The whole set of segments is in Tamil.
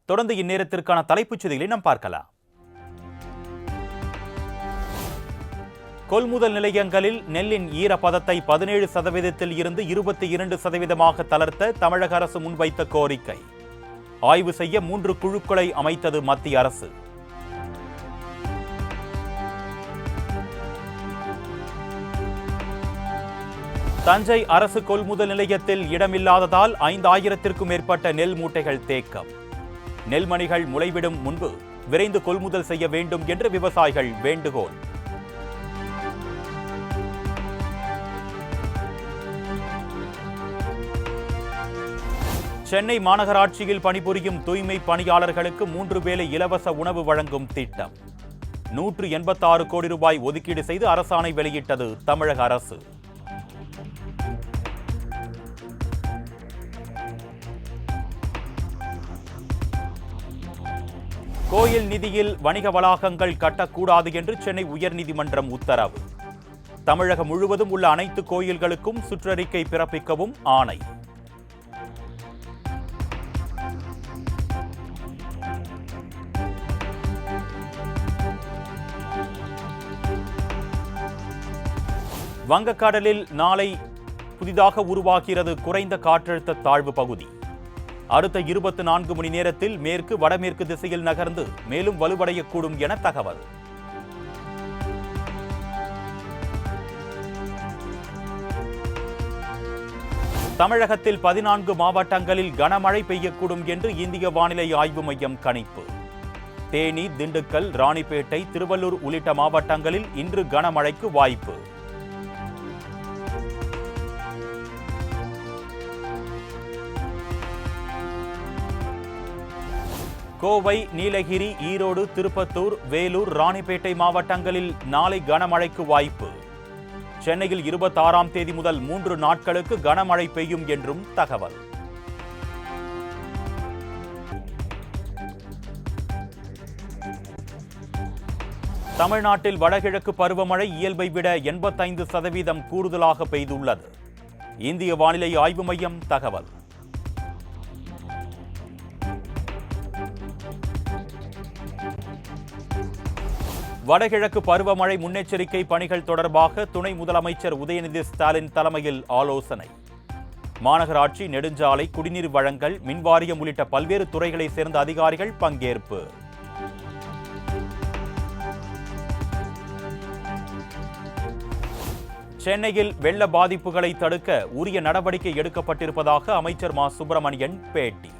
தொடர்ந்து இந்நேரத்திற்கான தலைப்புச் செய்திகளை நாம் பார்க்கலாம். கொள்முதல் நிலையங்களில் நெல்லின் ஈரப்பதத்தை 17% இருந்து 22% தளர்த்த தமிழக அரசு முன்வைத்த கோரிக்கை. ஆய்வு செய்ய 3 குழுக்களை அமைத்தது மத்திய அரசு. தஞ்சை அரசு கொள்முதல் நிலையத்தில் இடமில்லாததால் 5000த்திற்கும் மேற்பட்ட நெல் மூட்டைகள் தேக்கம். நெல்மணிகள் முளைவிடும் முன்பு விரைந்து கொள்முதல் செய்ய வேண்டும் என்று விவசாயிகள் வேண்டுகோள். சென்னை மாநகராட்சியில் பணிபுரியும் தூய்மை பணியாளர்களுக்கு 3 வேளை இலவச உணவு வழங்கும் திட்டம். 186 கோடி ரூபாய் ஒதுக்கீடு செய்து அரசாணை வெளியிட்டது தமிழக அரசு. கோயில் நிதியில் வணிக வளாகங்கள் கட்டக்கூடாது என்று சென்னை உயர்நீதிமன்றம் உத்தரவு. தமிழகம் முழுவதும் உள்ள அனைத்து கோயில்களுக்கும் சுற்றறிக்கை பிறப்பிக்கவும் ஆணை. வங்கக்கடலில் நாளை புதிதாக உருவாகிறது குறைந்த காற்றழுத்த தாழ்வு பகுதி. அடுத்த 24 மணி நேரத்தில் மேற்கு வடமேற்கு திசையில் நகர்ந்து மேலும் வலுவடையக்கூடும் என தகவல். தமிழகத்தில் 14 மாவட்டங்களில் கனமழை பெய்யக்கூடும் என்று இந்திய வானிலை ஆய்வு மையம் கணிப்பு. தேனி, திண்டுக்கல், ராணிப்பேட்டை, திருவள்ளூர் உள்ளிட்ட மாவட்டங்களில் இன்று கனமழைக்கு வாய்ப்பு. கோவை, நீலகிரி, ஈரோடு, திருப்பத்தூர், வேலூர், ராணிப்பேட்டை மாவட்டங்களில் நாளை கனமழைக்கு வாய்ப்பு. சென்னையில் 26ஆம் தேதி முதல் 3 நாட்களுக்கு கனமழை பெய்யும் என்றும் தகவல். தமிழ்நாட்டில் வடகிழக்கு பருவமழை இயல்பை விட 85% கூடுதலாக பெய்துள்ளது. இந்திய வானிலை ஆய்வு மையம் தகவல். வடகிழக்கு பருவமழை முன்னெச்சரிக்கை பணிகள் தொடர்பாக துணை முதலமைச்சர் உதயநிதி ஸ்டாலின் தலைமையில் ஆலோசனை. மாநகராட்சி, நெடுஞ்சாலை, குடிநீர் வழங்கல், மின்வாரியம் உள்ளிட்ட பல்வேறு துறைகளைச் சேர்ந்த அதிகாரிகள் பங்கேற்பு. சென்னையில் வெள்ள பாதிப்புகளை தடுக்க உரிய நடவடிக்கை எடுக்கப்பட்டிருப்பதாக அமைச்சர் மா சுப்பிரமணியன் பேட்டி.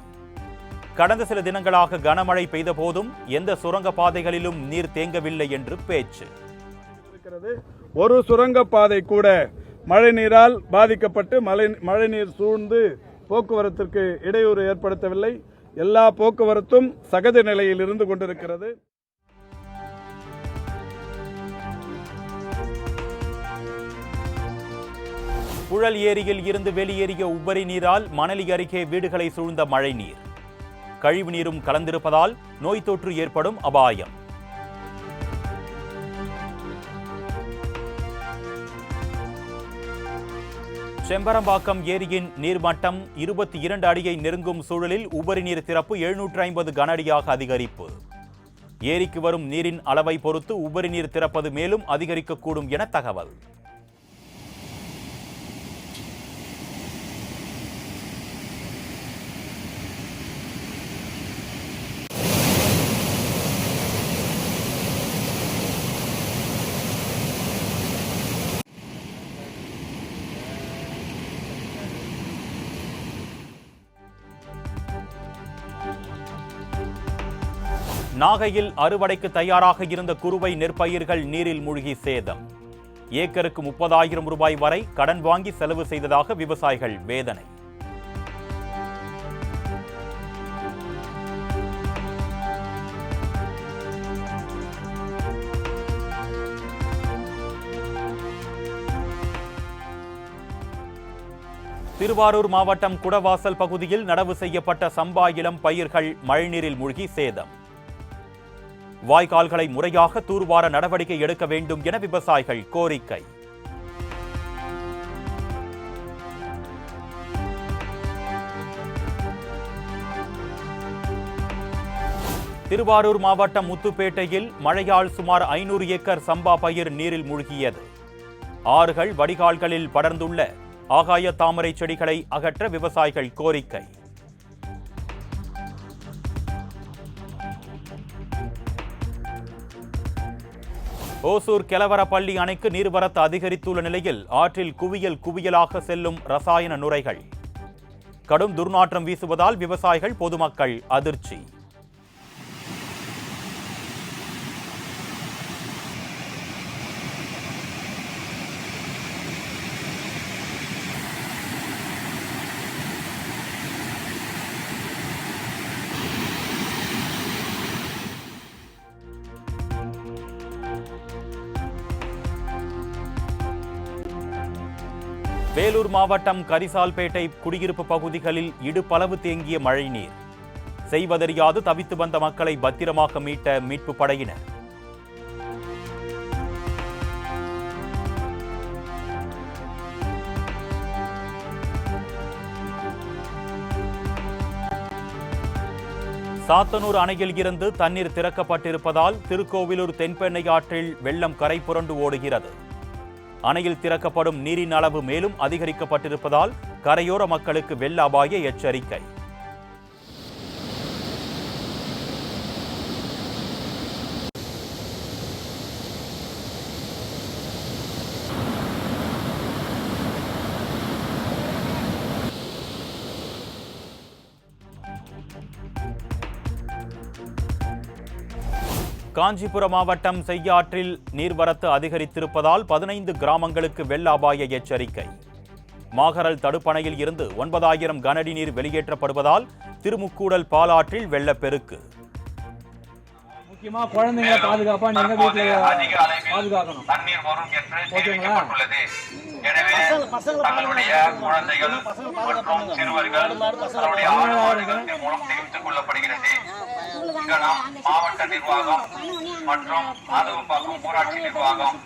கடந்த சில தினங்களாக கனமழை பெய்த போதும் எந்த சுரங்க பாதைகளிலும் நீர் தேங்கவில்லை என்று பேச்சு. ஒரு சுரங்க பாதை கூட மழை நீரால் பாதிக்கப்பட்டு மழைநீர் சூழ்ந்து போக்குவரத்திற்கு இடையூறு ஏற்படுத்தவில்லை. எல்லா போக்குவரத்தும் சகஜ நிலையில் இருந்து கொண்டிருக்கிறது. புழல் ஏரியில் இருந்து வெளியேறிய உபரி நீரால் மணலி அருகே வீடுகளை சூழ்ந்த மழைநீர். கழிவு நீரும் கலந்திருப்பதால் நோய் தொற்று ஏற்படும் அபாயம். செம்பரம்பாக்கம் ஏரியின் நீர்மட்டம் 22 அடியை நெருங்கும் சூழலில் உபரி நீர் திறப்பு 750 கன அடியாக அதிகரிப்பு. ஏரிக்கு வரும் நீரின் அளவை பொறுத்து உபரி நீர் திறப்பது மேலும் அதிகரிக்கக்கூடும் என தகவல். நாகையில் அறுவடைக்கு தயாராக இருந்த குறுவை நெற்பயிர்கள் நீரில் மூழ்கி சேதம். ஏக்கருக்கு 30,000 ரூபாய் வரை கடன் வாங்கி செலவு செய்ததாக விவசாயிகள் வேதனை. திருவாரூர் மாவட்டம் குடவாசல் பகுதியில் நடவு செய்யப்பட்ட சம்பா இளம் பயிர்கள் மழைநீரில் மூழ்கி சேதம். வாய்க்கால்களை முறையாக தூர்வார நடவடிக்கை எடுக்க வேண்டும் என விவசாயிகள் கோரிக்கை. திருவாரூர் மாவட்டம் முத்துப்பேட்டையில் மழையால் சுமார் 500 ஏக்கர் சம்பா பயிர் நீரில் மூழ்கியது. ஆறுகள் வடிகால்களில் படர்ந்துள்ள ஆகாய தாமரை செடிகளை அகற்ற விவசாயிகள் கோரிக்கை. ஓசூர் கெலவரப்பள்ளி அணைக்கு நீர்வரத்து அதிகரித்துள்ள நிலையில் ஆற்றில் குவியலாக செல்லும் ரசாயன நுரைகள். கடும் துர்நாற்றம் வீசுவதால் விவசாயிகள் பொதுமக்கள் அதிர்ச்சி. வேலூர் மாவட்டம் கரிசால்பேட்டை குடியிருப்பு பகுதிகளில் இடுப்பளவு தேங்கிய மழைநீர். செய்வதறியாது தவித்து வந்த மக்களை பத்திரமாக மீட்ட மீட்பு படையினர். சாத்தனூர் அணையில் இருந்து தண்ணீர் திறக்கப்பட்டிருப்பதால் திருக்கோவிலூர் தென்பெண்ணை ஆற்றில் வெள்ளம் கரை புரண்டு ஓடுகிறது. அணையில் திறக்கப்படும் நீரின் அளவு மேலும் அதிகரிக்கப்பட்டிருப்பதால் கரையோர மக்களுக்கு வெள்ள அபாய எச்சரிக்கை. காஞ்சிபுரம் மாவட்டம் செய்யாற்றில் நீர்வரத்து அதிகரித்திருப்பதால் 15 கிராமங்களுக்கு வெள்ள அபாய எச்சரிக்கை. மாகரல் தடுப்பணையில் இருந்து 9000 கனஅடி நீர் வெளியேற்றப்படுவதால் திருமுக்கூடல் பாலாற்றில் வெள்ளப்பெருக்கு. முக்கியமா குழந்தைங்களை பாதுகாப்பா நீங்க வீட்டுல பாதுகாக்கணும். தண்ணீர் வரும் என்று தெரிவிக்கப்பட்டுள்ளது. எனவே தங்களுடைய குழந்தைகள் மற்றும் சிறுவர்கள் தங்களுடைய ஆழ்வார்கள் மூலம் தெரிவித்துக் கொள்ளப்படுகிறது. மாவட்ட நிர்வாகம் மற்றும் மாதவம்பாக்கம் ஊராட்சி நிர்வாகம்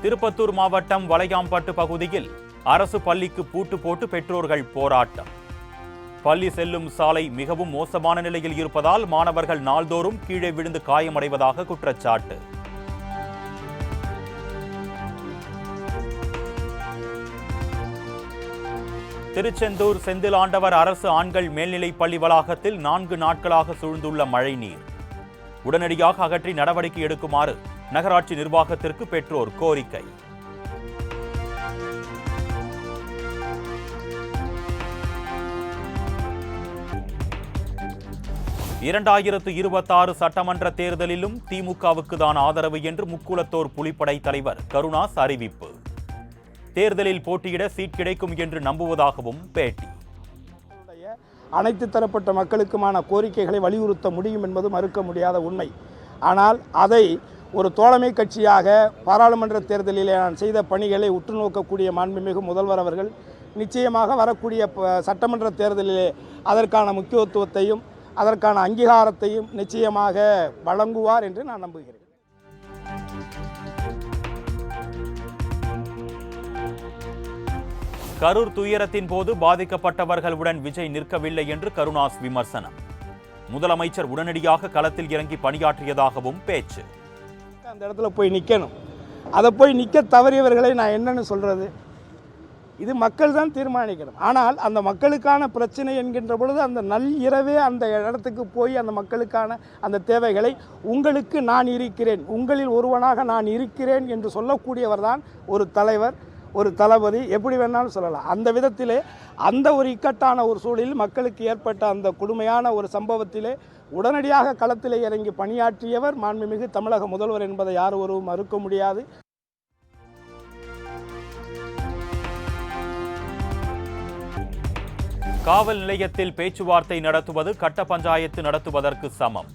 திருப்பத்தூர் மாவட்டம் வளையாம்பட்டு பகுதியில் அரசு பள்ளிக்கு பூட்டு போட்டு பெற்றோர்கள் போராட்டம். பள்ளி செல்லும் சாலை மிகவும் மோசமான நிலையில் இருப்பதால் மாணவர்கள் நாள்தோறும் கீழே விழுந்து காயமடைவதாக குற்றச்சாட்டு. திருச்செந்தூர் செந்தில் ஆண்டவர் அரசு ஆண்கள் மேல்நிலைப் பள்ளி வளாகத்தில் 4 நாட்களாக சூழ்ந்துள்ள மழைநீர். உடனடியாக அகற்றி நடவடிக்கை எடுக்குமாறு நகராட்சி நிர்வாகத்திற்கு பெற்றோர் கோரிக்கை. இரண்டாயிரத்து 26 சட்டமன்ற தேர்தலிலும் திமுகவுக்கு தான் ஆதரவு என்று முக்குளத்தோர் புலிப்படை தலைவர் கருணாஸ் அறிவிப்பு. தேர்தலில் போட்டியிட சீட் கிடைக்கும் என்று நம்புவதாகவும் பேட்டி. அனைத்து தரப்பட்ட மக்களுக்குமான கோரிக்கைகளை வலியுறுத்த முடியும் என்பது மறுக்க முடியாத உண்மை. ஆனால் அதை ஒரு தோழமை கட்சியாக பாராளுமன்ற தேர்தலிலே நான் செய்த பணிகளை உற்று நோக்கக்கூடிய மாண்புமிகு முதல்வர் அவர்கள் நிச்சயமாக வரக்கூடிய சட்டமன்ற தேர்தலிலே அதற்கான முக்கியத்துவத்தையும் அதற்கான அங்கீகாரத்தையும் நிச்சயமாக வழங்குவார் என்று நான் நம்புகிறேன். கரூர் துயரத்தின் போது பாதிக்கப்பட்டவர்களுடன் விஜய் நிற்கவில்லை என்று கருணாஸ் விமர்சனம். முதலமைச்சர் உடனடியாக களத்தில் இறங்கி பணியாற்றியதாகவும் பேச்சு. அந்த இடத்துல போய் நிற்கணும். அதை போய் நிற்க தவறியவர்களை நான் என்னன்னு சொல்றது? இது மக்கள் தான் தீர்மானிக்கணும். ஆனால் அந்த மக்களுக்கான பிரச்சனை என்கின்ற பொழுது அந்த நள்ளிரவே அந்த இடத்துக்கு போய் அந்த மக்களுக்கான அந்த தேவைகளை உங்களுக்கு நான் இருக்கிறேன், உங்களில் ஒருவனாக நான் இருக்கிறேன் என்று சொல்லக்கூடியவர் தான் ஒரு தலைவர், ஒரு தளபதி, எப்படி வேணாலும் சொல்லலாம். அந்த விதத்திலே அந்த ஒரு இக்கட்டான ஒரு சூழலில் மக்களுக்கு ஏற்பட்ட அந்த கொடுமையான ஒரு சம்பவத்திலே உடனடியாக களத்திலே இறங்கி பணியாற்றியவர் மாண்புமிகு தமிழக முதல்வர் என்பதை யார் ஒருவரும் மறுக்க முடியாது. காவல் நிலையத்தில் பேச்சுவார்த்தை நடத்துவது கட்ட பஞ்சாயத்து நடத்துவதற்கு சமம்.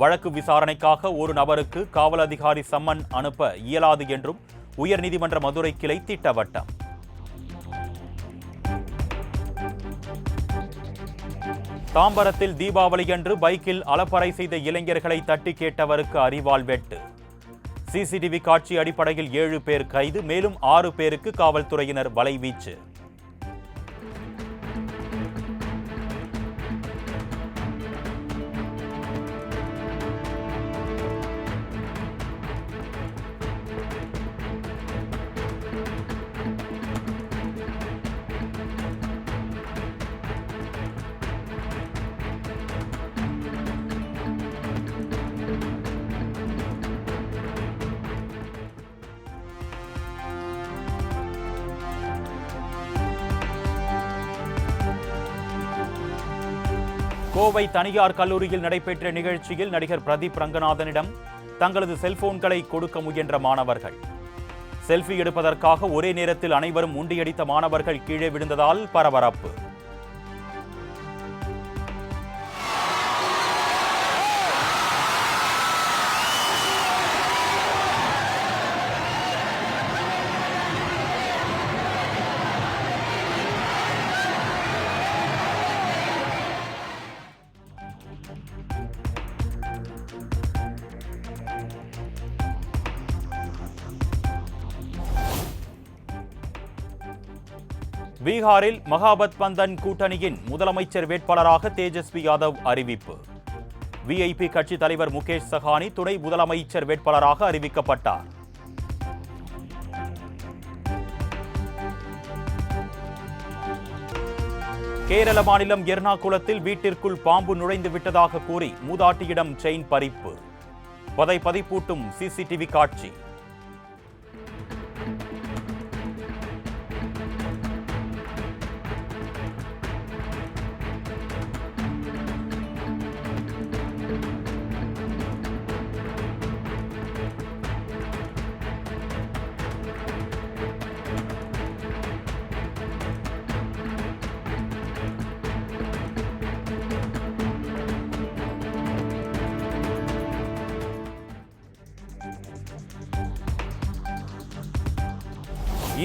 வழக்கு விசாரணைக்காக ஒரு நபருக்கு காவல் அதிகாரி சம்மன் அனுப்ப இயலாது என்றும் உயர்நீதிமன்ற மதுரை கிளை திட்டவட்டம். தாம்பரத்தில் தீபாவளியன்று பைக்கில் அலப்பறை செய்த இளைஞர்களை தட்டி கேட்டவருக்கு அரிவாள் வெட்டு. சிசிடிவி காட்சி அடிப்படையில் 7 பேர் கைது, மேலும் 6 பேருக்கு காவல்துறையினர் வலைவீச்சு. கோவை தனியார் கல்லூரியில் நடைபெற்ற நிகழ்ச்சியில் நடிகர் பிரதீப் ரங்கநாதனிடம் தங்களது செல்போன்களை கொடுக்க முயன்ற மாணவர்கள். செல்ஃபி எடுப்பதற்காக ஒரே நேரத்தில் அனைவரும் முண்டியடித்த மாணவர்கள் கீழே விழுந்ததால் பரபரப்பு. பீகாரில் மகாபத் பந்தன் கூட்டணியின் முதலமைச்சர் வேட்பாளராக தேஜஸ்வி யாதவ் அறிவிப்பு. விஐபி கட்சி தலைவர் முகேஷ் சஹானி துணை முதலமைச்சர் வேட்பாளராக அறிவிக்கப்பட்டார். கேரள மாநிலம் எர்ணாகுளத்தில் வீட்டிற்குள் பாம்பு நுழைந்து விட்டதாக கூறி மூதாட்டியிடம் செயின் பறிப்பு. பதைப்பூட்டும் சிசிடிவி காட்சி.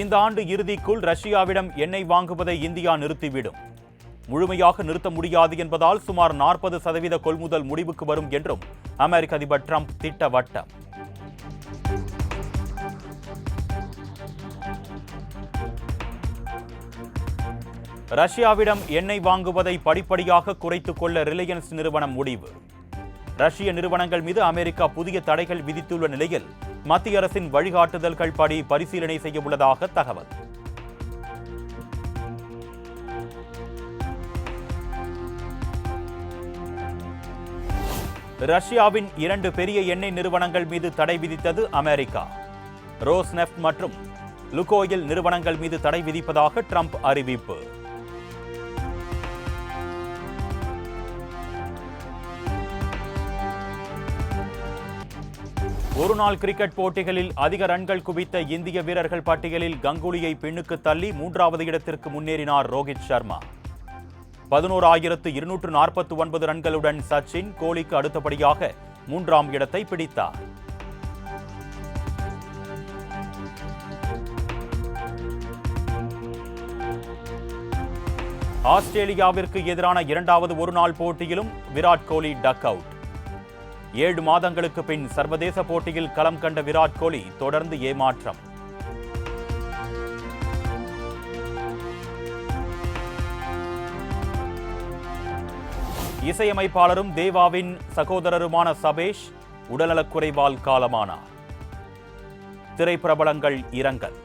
இந்த ஆண்டு இறுதிக்குள் ரஷ்யாவிடம் எண்ணெய் வாங்குவதை இந்தியா நிறுத்திவிடும். முழுமையாக நிறுத்த முடியாது என்பதால் சுமார் 40% கொள்முதல் முடிவுக்கு வரும் என்றும் அமெரிக்க அதிபர் டிரம்ப் திட்டவட்டம். ரஷ்யாவிடம் எண்ணெய் வாங்குவதை படிப்படியாக குறைத்துக் கொள்ள ரிலையன்ஸ் நிறுவனம் முடிவு. ரஷ்ய நிறுவனங்கள் மீது அமெரிக்கா புதிய தடைகள் விதித்துள்ள நிலையில் மத்திய அரசின் வழிகாட்டுதல்கள் படி பரிசீலனை செய்ய உள்ளதாக தகவல். ரஷ்யாவின் 2 பெரிய எண்ணெய் நிறுவனங்கள் மீது தடை விதித்தது அமெரிக்கா. ரோஸ்நெஃப்ட் மற்றும் லுகோயில் நிறுவனங்கள் மீது தடை விதிப்பதாக ட்ரம்ப் அறிவிப்பு. ஒருநாள் கிரிக்கெட் போட்டிகளில் அதிக ரன்கள் குவித்த இந்திய வீரர்கள் பட்டியலில் கங்குலியை பின்னுக்கு தள்ளி 3வது இடத்திற்கு முன்னேறினார் ரோஹித் சர்மா. 11,249 ரன்களுடன் சச்சின், கோலிக்கு அடுத்தபடியாக 3ஆம் இடத்தை பிடித்தார். ஆஸ்திரேலியாவிற்கு எதிரான 2வது ஒருநாள் போட்டியிலும் விராட் கோலி டக் அவுட். 7 மாதங்களுக்கு பின் சர்வதேச போட்டியில் களம் கண்ட விராட் கோலி தொடர்ந்து ஏமாற்றம். இசையமைப்பாளரும் தேவாவின் சகோதரருமான சபேஷ் உடல்நலக்குறைவால் காலமானார். திரைப்பிரபலங்கள் இரங்கல்.